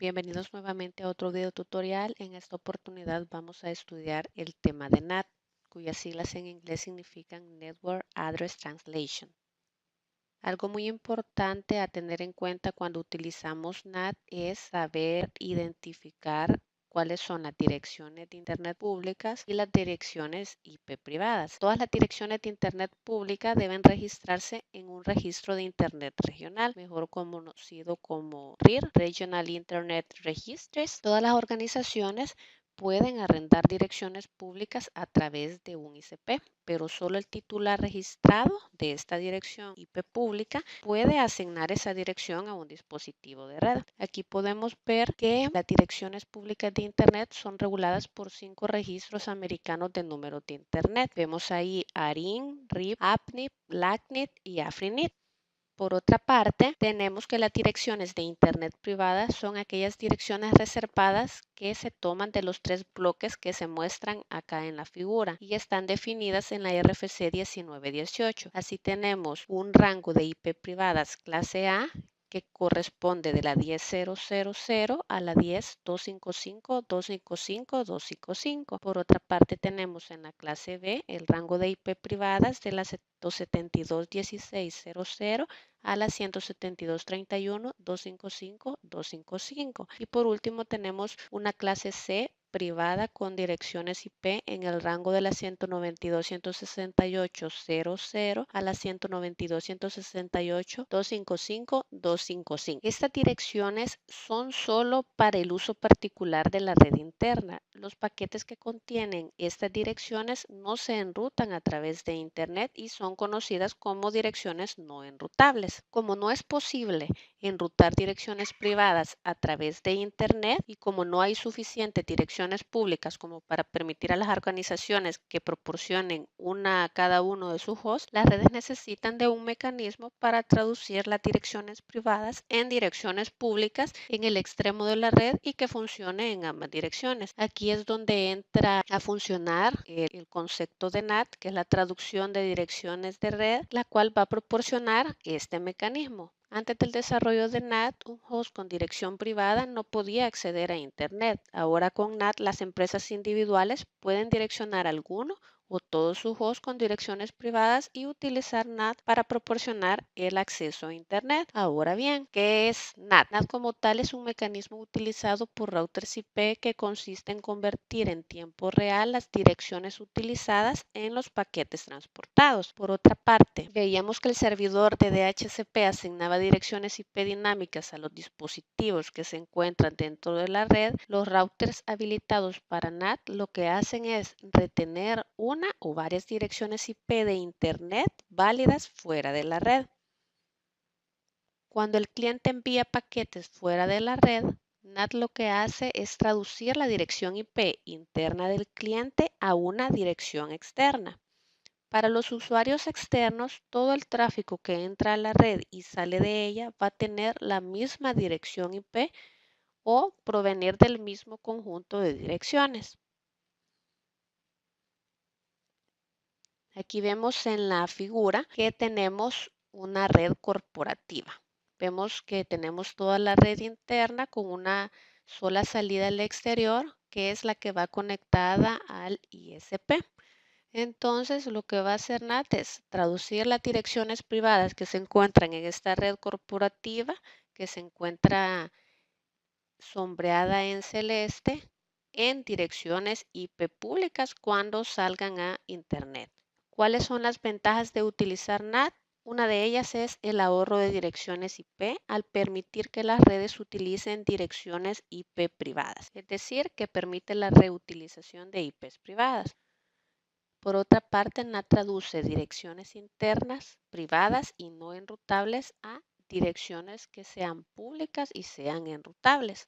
Bienvenidos nuevamente a otro video tutorial. En esta oportunidad vamos a estudiar el tema de NAT, cuyas siglas en inglés significan Network Address Translation. Algo muy importante a tener en cuenta cuando utilizamos NAT es saber identificar cuáles son las direcciones de Internet públicas y las direcciones IP privadas. Todas las direcciones de Internet pública deben registrarse en un registro de Internet regional, mejor conocido como RIR, Regional Internet Registries. Todas las organizaciones pueden arrendar direcciones públicas a través de un ICP, pero solo el titular registrado de esta dirección IP pública puede asignar esa dirección a un dispositivo de red. Aquí podemos ver que las direcciones públicas de Internet son reguladas por 5 registros americanos de números de Internet. Vemos ahí ARIN, RIP, APNIP, LACNIT y AFRINIT. Por otra parte, tenemos que las direcciones de Internet privadas son aquellas direcciones reservadas que se toman de los 3 bloques que se muestran acá en la figura y están definidas en la RFC 1918. Así tenemos un rango de IP privadas clase A que corresponde de la 10.000 a la 10.255.255.255. Por otra parte, tenemos en la clase B el rango de IP privadas de las 272.16.00 a la 172.31.255.255. Y por último tenemos una clase C privada con direcciones IP en el rango de la 192.168.00 a la 192.168.255.255. Estas direcciones son solo para el uso particular de la red interna. Los paquetes que contienen estas direcciones no se enrutan a través de Internet y son conocidas como direcciones no enrutables. Como no es posible enrutar direcciones privadas a través de Internet y como no hay suficientes direcciones públicas como para permitir a las organizaciones que proporcionen una a cada uno de sus hosts, las redes necesitan de un mecanismo para traducir las direcciones privadas en direcciones públicas en el extremo de la red y que funcione en ambas direcciones. Aquí es donde entra a funcionar el concepto de NAT, que es la traducción de direcciones de red, la cual va a proporcionar este mecanismo. Antes del desarrollo de NAT, un host con dirección privada no podía acceder a Internet. Ahora con NAT, las empresas individuales pueden direccionar alguno o todos sus hosts con direcciones privadas y utilizar NAT para proporcionar el acceso a Internet. Ahora bien, ¿qué es NAT? NAT como tal es un mecanismo utilizado por routers IP que consiste en convertir en tiempo real las direcciones utilizadas en los paquetes transportados. Por otra parte, veíamos que el servidor de DHCP asignaba direcciones IP dinámicas a los dispositivos que se encuentran dentro de la red. Los routers habilitados para NAT lo que hacen es retener una o varias direcciones IP de Internet válidas fuera de la red. Cuando el cliente envía paquetes fuera de la red, NAT lo que hace es traducir la dirección IP interna del cliente a una dirección externa. Para los usuarios externos, todo el tráfico que entra a la red y sale de ella va a tener la misma dirección IP o provenir del mismo conjunto de direcciones. Aquí vemos en la figura que tenemos una red corporativa. Vemos que tenemos toda la red interna con una sola salida al exterior, que es la que va conectada al ISP. Entonces, lo que va a hacer NAT es traducir las direcciones privadas que se encuentran en esta red corporativa, que se encuentra sombreada en celeste, en direcciones IP públicas cuando salgan a Internet. ¿Cuáles son las ventajas de utilizar NAT? Una de ellas es el ahorro de direcciones IP al permitir que las redes utilicen direcciones IP privadas, es decir, que permite la reutilización de IPs privadas. Por otra parte, NAT traduce direcciones internas, privadas y no enrutables a direcciones que sean públicas y sean enrutables.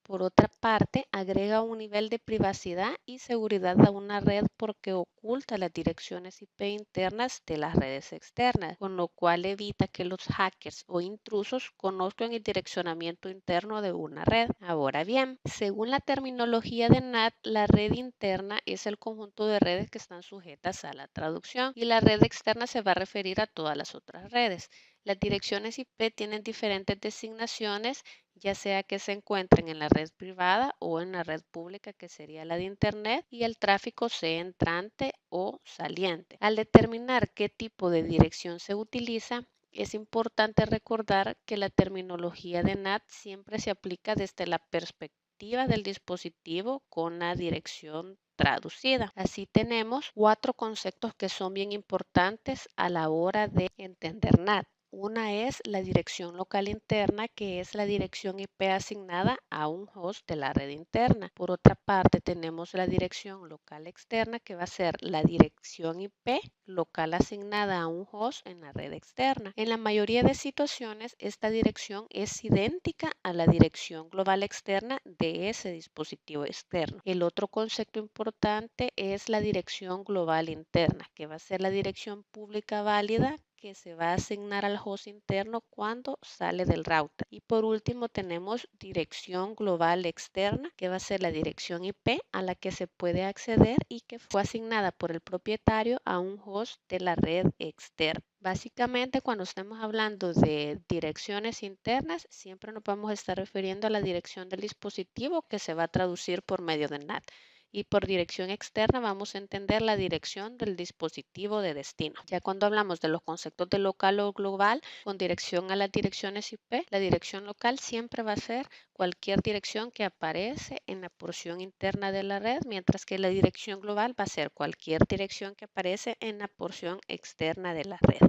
Por otra parte, agrega un nivel de privacidad y seguridad a una red porque oculta las direcciones IP internas de las redes externas, con lo cual evita que los hackers o intrusos conozcan el direccionamiento interno de una red. Ahora bien, según la terminología de NAT, la red interna es el conjunto de redes que están sujetas a la traducción y la red externa se va a referir a todas las otras redes. Las direcciones IP tienen diferentes designaciones ya sea que se encuentren en la red privada o en la red pública, que sería la de Internet, y el tráfico sea entrante o saliente. Al determinar qué tipo de dirección se utiliza, es importante recordar que la terminología de NAT siempre se aplica desde la perspectiva del dispositivo con la dirección traducida. Así tenemos 4 conceptos que son bien importantes a la hora de entender NAT. Una es la dirección local interna, que es la dirección IP asignada a un host de la red interna. Por otra parte, tenemos la dirección local externa, que va a ser la dirección IP local asignada a un host en la red externa. En la mayoría de situaciones, esta dirección es idéntica a la dirección global externa de ese dispositivo externo. El otro concepto importante es la dirección global interna, que va a ser la dirección pública válida que se va a asignar al host interno cuando sale del router. Y por último tenemos dirección global externa, que va a ser la dirección IP a la que se puede acceder y que fue asignada por el propietario a un host de la red externa. Básicamente, cuando estamos hablando de direcciones internas, siempre nos vamos a estar refiriendo a la dirección del dispositivo que se va a traducir por medio de NAT. Y por dirección externa vamos a entender la dirección del dispositivo de destino. Ya cuando hablamos de los conceptos de local o global con dirección a las direcciones IP, la dirección local siempre va a ser cualquier dirección que aparece en la porción interna de la red, mientras que la dirección global va a ser cualquier dirección que aparece en la porción externa de la red.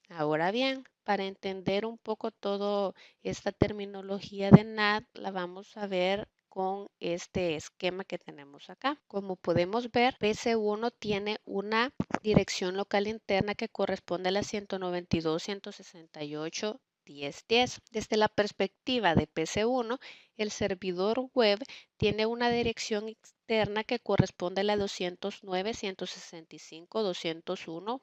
Ahora bien, para entender un poco todo esta terminología de NAT, la vamos a ver con este esquema que tenemos acá. Como podemos ver, PC1 tiene una dirección local interna que corresponde a la 192.168.10.10. Desde la perspectiva de PC1, el servidor web tiene una dirección externa que corresponde a la 209.165.201.1.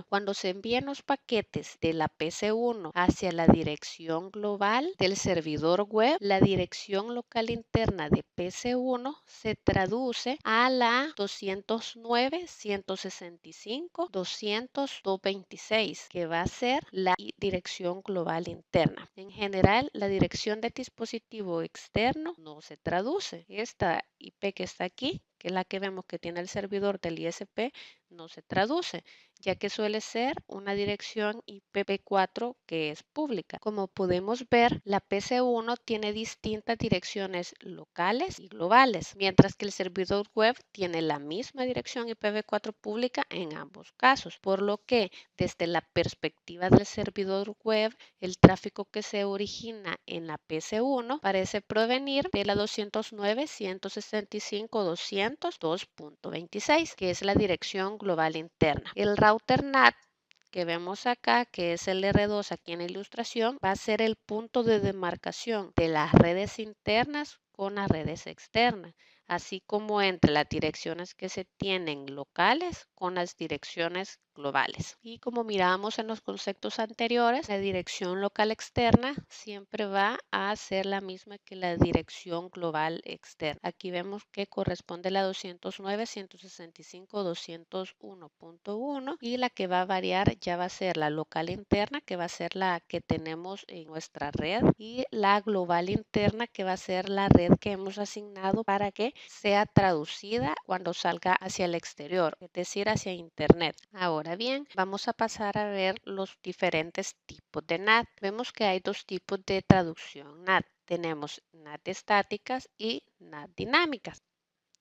Cuando se envían los paquetes de la PC1 hacia la dirección global del servidor web, la dirección local interna de PC1 se traduce a la 209.165.200.226, que va a ser la dirección global interna. En general, la dirección de dispositivo externo no se traduce. Esta IP que está aquí, que es la que vemos que tiene el servidor del ISP, no se traduce, ya que suele ser una dirección IPv4 que es pública. Como podemos ver, la PC1 tiene distintas direcciones locales y globales, mientras que el servidor web tiene la misma dirección IPv4 pública en ambos casos, por lo que desde la perspectiva del servidor web, el tráfico que se origina en la PC1 parece provenir de la 209.165.200.2.26, que es la dirección global interna. El router NAT que vemos acá, que es el R2 aquí en la ilustración, va a ser el punto de demarcación de las redes internas con las redes externas, así como entre las direcciones que se tienen locales con las direcciones globales. Y como mirábamos en los conceptos anteriores, la dirección local externa siempre va a ser la misma que la dirección global externa. Aquí vemos que corresponde a la 209.165.201.1 y la que va a variar ya va a ser la local interna, que va a ser la que tenemos en nuestra red, y la global interna, que va a ser la red que hemos asignado para que sea traducida cuando salga hacia el exterior, es decir, hacia Internet. Ahora bien, vamos a pasar a ver los diferentes tipos de NAT. Vemos que hay dos tipos de traducción NAT. Tenemos NAT estáticas y NAT dinámicas.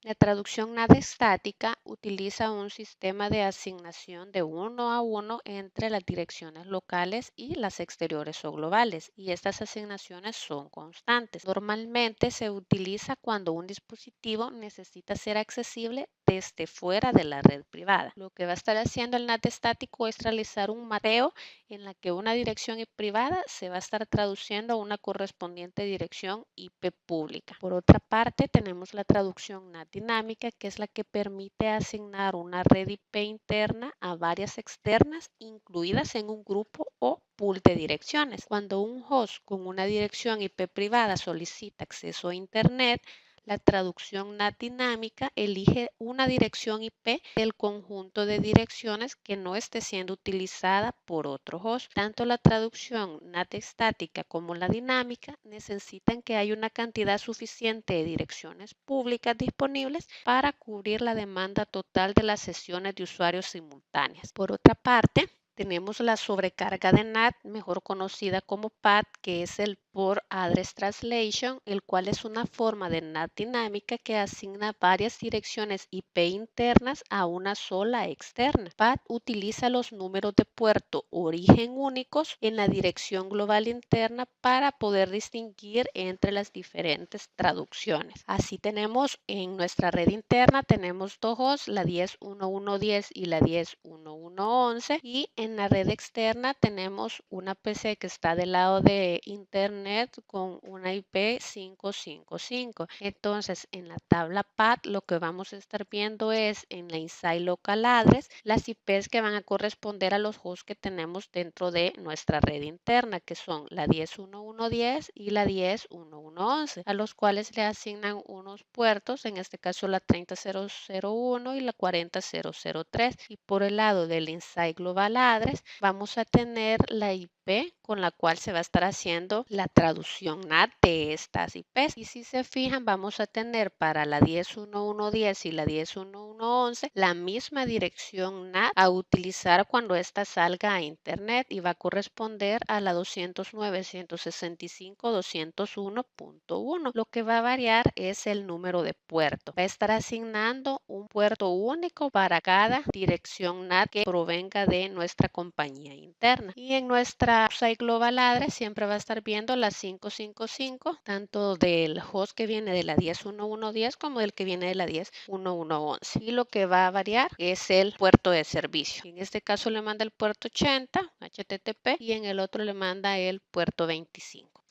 La traducción NAT estática utiliza un sistema de asignación de uno a uno entre las direcciones locales y las exteriores o globales, y estas asignaciones son constantes. Normalmente se utiliza cuando un dispositivo necesita ser accesible desde fuera de la red privada. Lo que va a estar haciendo el NAT estático es realizar un mapeo en la que una dirección privada se va a estar traduciendo a una correspondiente dirección IP pública. Por otra parte, tenemos la traducción NAT dinámica, que es la que permite asignar una red IP interna a varias externas incluidas en un grupo o pool de direcciones. Cuando un host con una dirección IP privada solicita acceso a Internet, La traducción NAT dinámica elige una dirección IP del conjunto de direcciones que no esté siendo utilizada por otro host. Tanto la traducción NAT estática como la dinámica necesitan que haya una cantidad suficiente de direcciones públicas disponibles para cubrir la demanda total de las sesiones de usuarios simultáneas. Por otra parte, tenemos la sobrecarga de NAT, mejor conocida como PAT, que es el Port Address Translation, el cual es una forma de NAT dinámica que asigna varias direcciones IP internas a una sola externa. PAT utiliza los números de puerto origen únicos en la dirección global interna para poder distinguir entre las diferentes traducciones. Así tenemos en nuestra red interna, tenemos dos hosts, la 10.1.1.10 y la 10.1.1.11, y en la red externa tenemos una PC que está del lado de internet con una IP 555. Entonces, en la tabla PAT lo que vamos a estar viendo es en la Inside Local Address las IPs que van a corresponder a los hosts que tenemos dentro de nuestra red interna, que son la 10.1.1.10 y la 10.1.1.11, a los cuales le asignan unos puertos, en este caso la 30.001 y la 40.003. Y por el lado del Inside Global Address vamos a tener la IP con la cual se va a estar haciendo la traducción NAT de estas IPs. Y si se fijan, vamos a tener para la 10.1.1.10 y la 10.1.1.11 la misma dirección NAT a utilizar cuando ésta salga a internet, y va a corresponder a la 209.165.201.1. Lo que va a variar es el número de puerto. Va a estar asignando un puerto único para cada dirección NAT que provenga de nuestra compañía interna. Y en nuestra Site Global Address siempre va a estar viendo la 555, tanto del host que viene de la 10.1.1.10 como del que viene de la 10.1.1.11. Y lo que va a variar es el puerto de servicio. En este caso le manda el puerto 80 HTTP y en el otro le manda el puerto 25.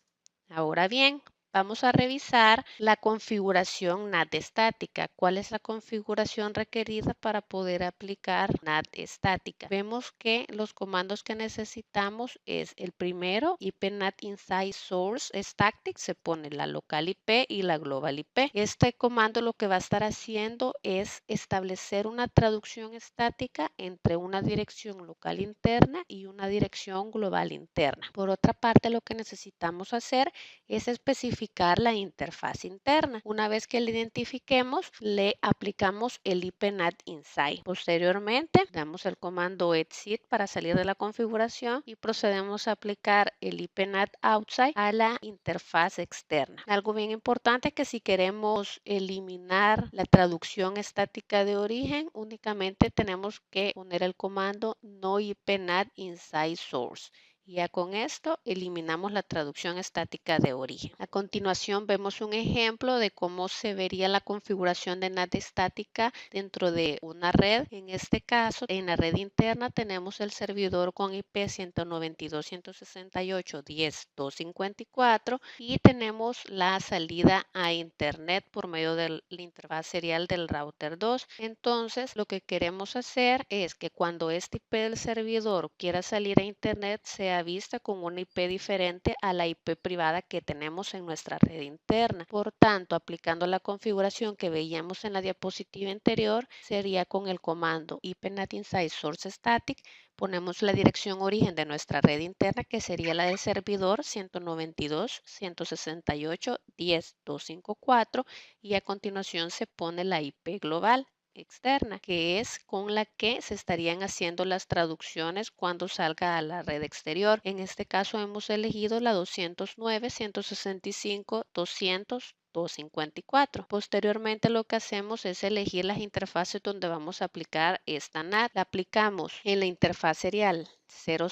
Ahora bien, vamos a revisar la configuración NAT estática. ¿Cuál es la configuración requerida para poder aplicar NAT estática? Vemos que los comandos que necesitamos es el primero, IPNAT Inside Source Static, se pone la local IP y la global IP. Este comando lo que va a estar haciendo es establecer una traducción estática entre una dirección local interna y una dirección global interna. Por otra parte, lo que necesitamos hacer es especificar la interfaz interna. Una vez que la identifiquemos, le aplicamos el IPNAT Inside. Posteriormente, damos el comando exit para salir de la configuración y procedemos a aplicar el IPNAT Outside a la interfaz externa. Algo bien importante es que si queremos eliminar la traducción estática de origen, únicamente tenemos que poner el comando no IPNAT Inside Source. Y ya con esto eliminamos la traducción estática de origen. A continuación vemos un ejemplo de cómo se vería la configuración de NAT estática dentro de una red. En este caso, en la red interna tenemos el servidor con IP 192.168.10.254 y tenemos la salida a internet por medio de la interfaz serial del router 2. Entonces, lo que queremos hacer es que cuando este IP del servidor quiera salir a internet, sea vista con una IP diferente a la IP privada que tenemos en nuestra red interna. Por tanto, aplicando la configuración que veíamos en la diapositiva anterior, sería con el comando IPNAT Inside Source Static, ponemos la dirección origen de nuestra red interna, que sería la del servidor 192.168.10.254, y a continuación se pone la IP global externa, que es con la que se estarían haciendo las traducciones cuando salga a la red exterior. En este caso hemos elegido la 209.165.200.254. Posteriormente lo que hacemos es elegir las interfaces donde vamos a aplicar esta NAT. La aplicamos en la interfaz serial 000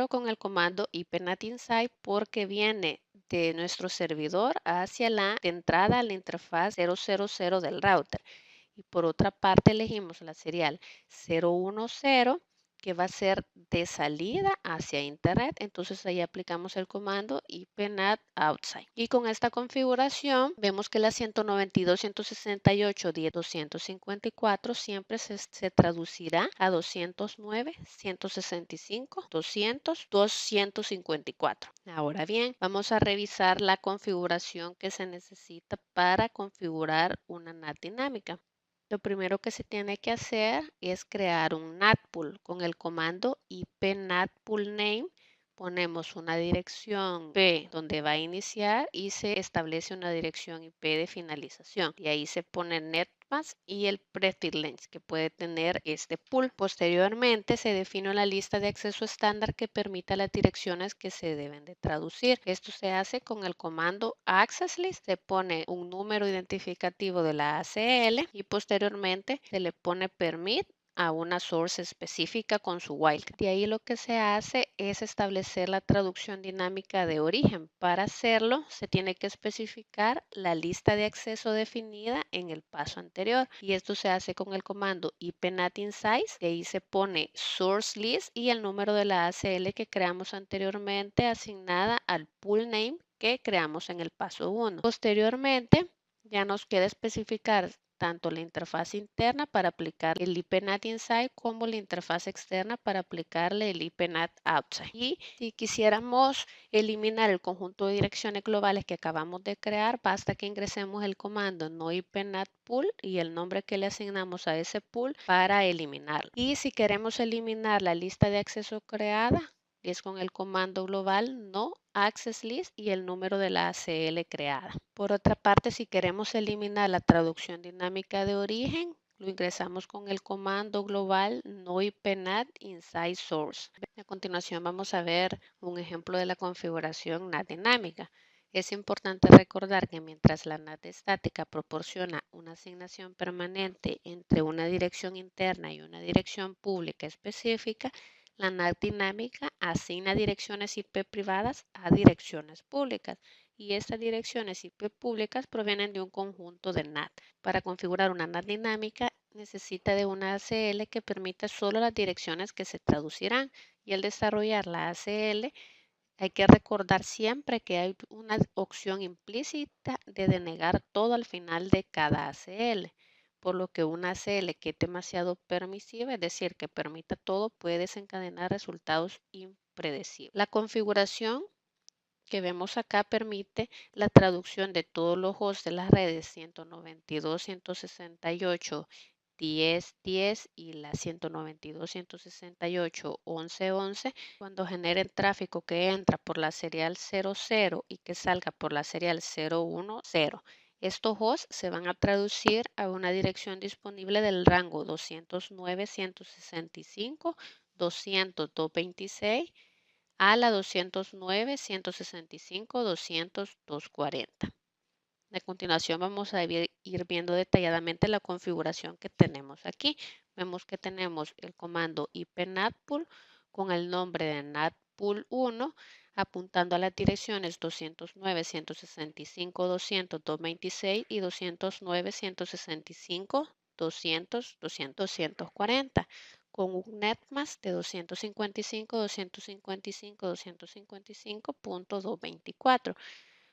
con el comando IPNAT Inside porque viene de nuestro servidor hacia la entrada a la interfaz 000 del router. Y por otra parte elegimos la serial 010, que va a ser de salida hacia Internet. Entonces ahí aplicamos el comando ipNAT outside. Y con esta configuración vemos que la 192.168.10.254 siempre se traducirá a 209.165.200.254. Ahora bien, vamos a revisar la configuración que se necesita para configurar una NAT dinámica. Lo primero que se tiene que hacer es crear un NAT pool. Con el comando ipNAT pool name ponemos una dirección IP donde va a iniciar y se establece una dirección IP de finalización. Y ahí se pone netmask y el prefix length que puede tener este pool. Posteriormente se define una lista de acceso estándar que permita las direcciones que se deben de traducir. Esto se hace con el comando access list. Se pone un número identificativo de la ACL y posteriormente se le pone permit a una source específica con su wildcard. De ahí lo que se hace es establecer la traducción dinámica de origen. Para hacerlo, se tiene que especificar la lista de acceso definida en el paso anterior. Y esto se hace con el comando ipNAT insize. De ahí se pone source list y el número de la ACL que creamos anteriormente asignada al pool name que creamos en el paso 1. Posteriormente, ya nos queda especificar tanto la interfaz interna para aplicar el ipNAT inside como la interfaz externa para aplicarle el ipNAT outside. Y si quisiéramos eliminar el conjunto de direcciones globales que acabamos de crear, basta que ingresemos el comando no ipNAT pool y el nombre que le asignamos a ese pool para eliminarlo. Y si queremos eliminar la lista de acceso creada, es con el comando global no access list y el número de la ACL creada. Por otra parte, si queremos eliminar la traducción dinámica de origen, lo ingresamos con el comando global no ipNAT inside source. A continuación vamos a ver un ejemplo de la configuración NAT dinámica. Es importante recordar que mientras la NAT estática proporciona una asignación permanente entre una dirección interna y una dirección pública específica, la NAT dinámica asigna direcciones IP privadas a direcciones públicas y estas direcciones IP públicas provienen de un conjunto de NAT. Para configurar una NAT dinámica necesita de una ACL que permita solo las direcciones que se traducirán y al desarrollar la ACL hay que recordar siempre que hay una opción implícita de denegar todo al final de cada ACL, por lo que una ACL que es demasiado permisiva, es decir, que permita todo, puede desencadenar resultados impredecibles. La configuración que vemos acá permite la traducción de todos los hosts de las redes 192.168, 10.10 y la 192.168.11.11 cuando generen tráfico que entra por la serial 00 y que salga por la serial 010. Estos hosts se van a traducir a una dirección disponible del rango 209.165.200.226 a la 209.165.200.240. A continuación vamos a ir viendo detalladamente la configuración que tenemos aquí. Vemos que tenemos el comando ipNATpool con el nombre de NATpool1 apuntando a las direcciones 209.165.200.226 y 209.165.200.240 con un netmask de 255.255.255.224.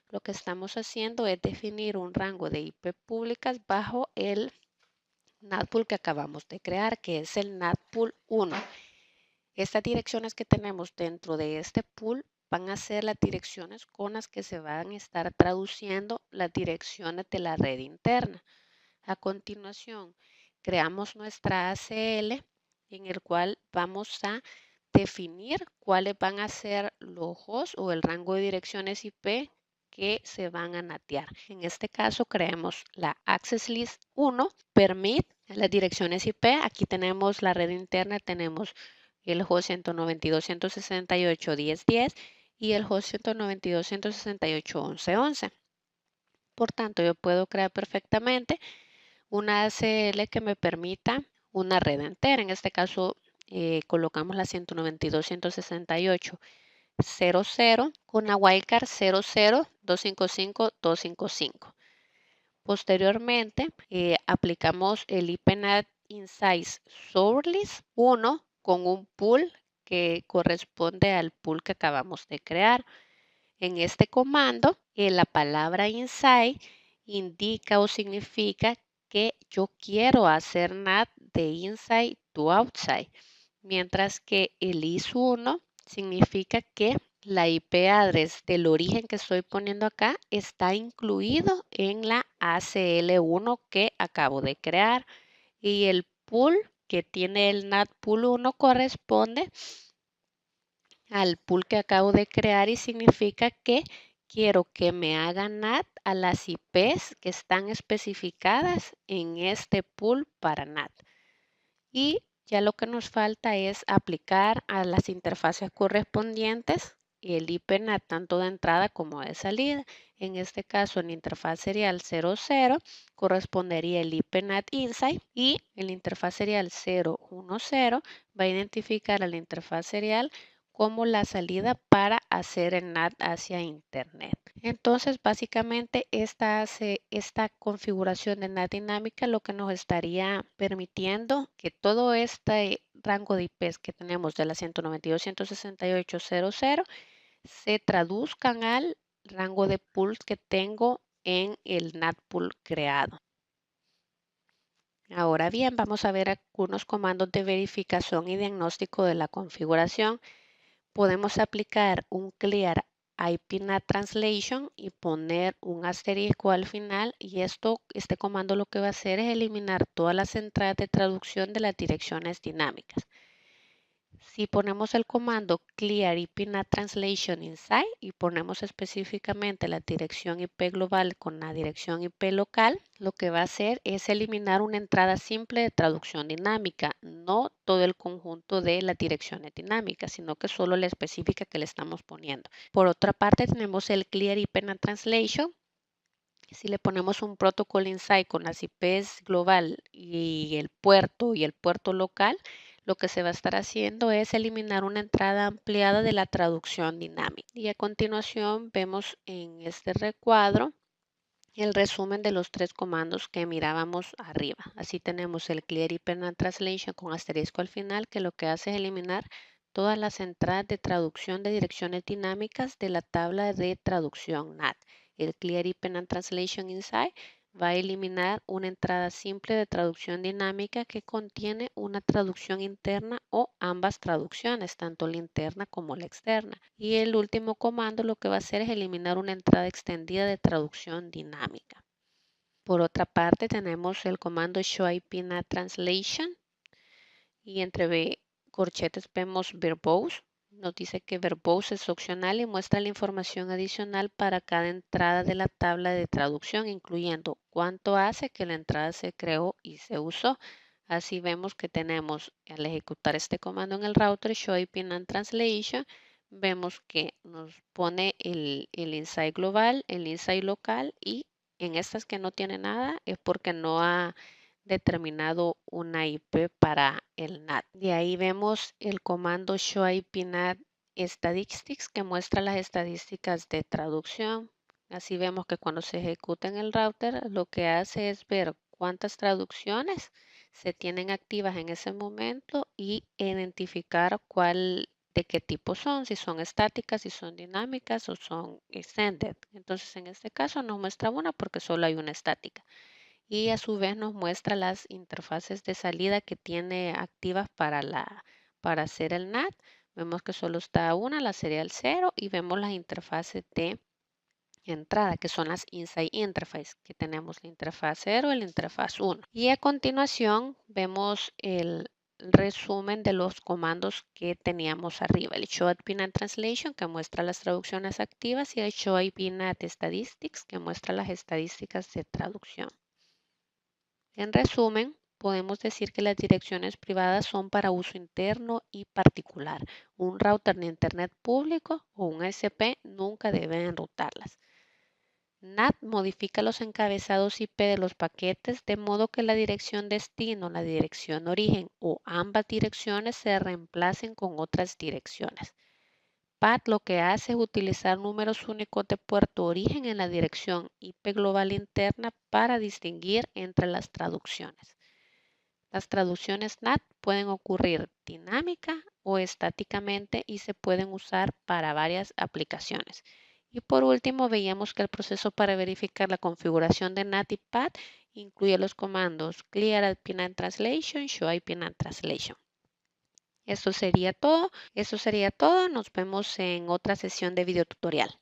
Lo que estamos haciendo es definir un rango de IP públicas bajo el NATpool que acabamos de crear, que es el NATpool 1. Estas direcciones que tenemos dentro de este pool van a ser las direcciones con las que se van a estar traduciendo las direcciones de la red interna. A continuación, creamos nuestra ACL en el cual vamos a definir cuáles van a ser los hosts o el rango de direcciones IP que se van a natear. En este caso, creemos la Access List 1, permit las direcciones IP. Aquí tenemos la red interna, tenemos el host 192.168.10.10 y el host 192.168.11.11. Por tanto, yo puedo crear perfectamente una ACL que me permita una red entera. En este caso, colocamos la 192.168.00 con la wildcard 00.255.255. Posteriormente, aplicamos el ipNAT inside source list 1 con un pool que corresponde al pool que acabamos de crear. En este comando, la palabra inside indica o significa que yo quiero hacer NAT de inside to outside, mientras que el is1 significa que la IP address del origen que estoy poniendo acá está incluido en la ACL1 que acabo de crear, y el pool que tiene el NAT pool 1 corresponde al pool que acabo de crear y significa que quiero que me haga NAT a las IPs que están especificadas en este pool para NAT. Y ya lo que nos falta es aplicar a las interfaces correspondientes el IP NAT tanto de entrada como de salida. En este caso, en interfaz serial 00 correspondería el IP NAT inside, y en la interfaz serial 010 va a identificar a la interfaz serial como la salida para hacer el NAT hacia Internet. Entonces, básicamente, esta configuración de NAT dinámica lo que nos estaría permitiendo que todo este rango de IPs que tenemos de la 192.168.0.0 se traduzcan al rango de pools que tengo en el NAT pool creado. Ahora bien, vamos a ver algunos comandos de verificación y diagnóstico de la configuración. Podemos aplicar un clear IPNAT translation y poner un asterisco al final, y este comando lo que va a hacer es eliminar todas las entradas de traducción de las direcciones dinámicas. Si ponemos el comando clear IPNAT translation inside y ponemos específicamente la dirección IP global con la dirección IP local, lo que va a hacer es eliminar una entrada simple de traducción dinámica, no todo el conjunto de las direcciones dinámicas, sino que solo la específica que le estamos poniendo. Por otra parte, tenemos el clear IPNAT translation. Si le ponemos un protocol inside con las IPs global y el puerto local, lo que se va a estar haciendo es eliminar una entrada ampliada de la traducción dinámica. Y a continuación vemos en este recuadro el resumen de los tres comandos que mirábamos arriba. Así tenemos el clear IPNAT translation con asterisco al final, que lo que hace es eliminar todas las entradas de traducción de direcciones dinámicas de la tabla de traducción NAT. El clear IPNAT translation inside va a eliminar una entrada simple de traducción dinámica que contiene una traducción interna o ambas traducciones, tanto la interna como la externa. Y el último comando lo que va a hacer es eliminar una entrada extendida de traducción dinámica. Por otra parte, tenemos el comando show IPNAT translation, y entre corchetes vemos verbose. Nos dice que verbose es opcional y muestra la información adicional para cada entrada de la tabla de traducción, incluyendo cuánto hace que la entrada se creó y se usó. Así vemos que tenemos, al ejecutar este comando en el router show IPNAT translation, vemos que nos pone el inside global, el inside local, y en estas que no tiene nada es porque no ha determinado una IP para el NAT. De ahí vemos el comando show IP NAT statistics, que muestra las estadísticas de traducción. Así vemos que cuando se ejecuta en el router, lo que hace es ver cuántas traducciones se tienen activas en ese momento y identificar de qué tipo son, si son estáticas, si son dinámicas o son extended. Entonces, en este caso nos muestra una porque solo hay una estática, y a su vez nos muestra las interfaces de salida que tiene activas para hacer el NAT. Vemos que solo está una, la serial 0, y vemos las interfaces de entrada, que son las Inside Interface, que tenemos la interfaz 0 y la interfaz 1. Y a continuación vemos el resumen de los comandos que teníamos arriba. El Show IPNAT Translation, que muestra las traducciones activas, y el Show IPNAT Statistics, que muestra las estadísticas de traducción. En resumen, podemos decir que las direcciones privadas son para uso interno y particular. Un router de Internet público o un ISP nunca debe enrutarlas. NAT modifica los encabezados IP de los paquetes de modo que la dirección destino, la dirección origen o ambas direcciones se reemplacen con otras direcciones. PAT lo que hace es utilizar números únicos de puerto origen en la dirección IP global interna para distinguir entre las traducciones. Las traducciones NAT pueden ocurrir dinámica o estáticamente y se pueden usar para varias aplicaciones. Y por último, veíamos que el proceso para verificar la configuración de NAT y PAT incluye los comandos Clear IP-NAT Translation, Show IP-NAT Translation. Eso sería todo. Nos vemos en otra sesión de video tutorial.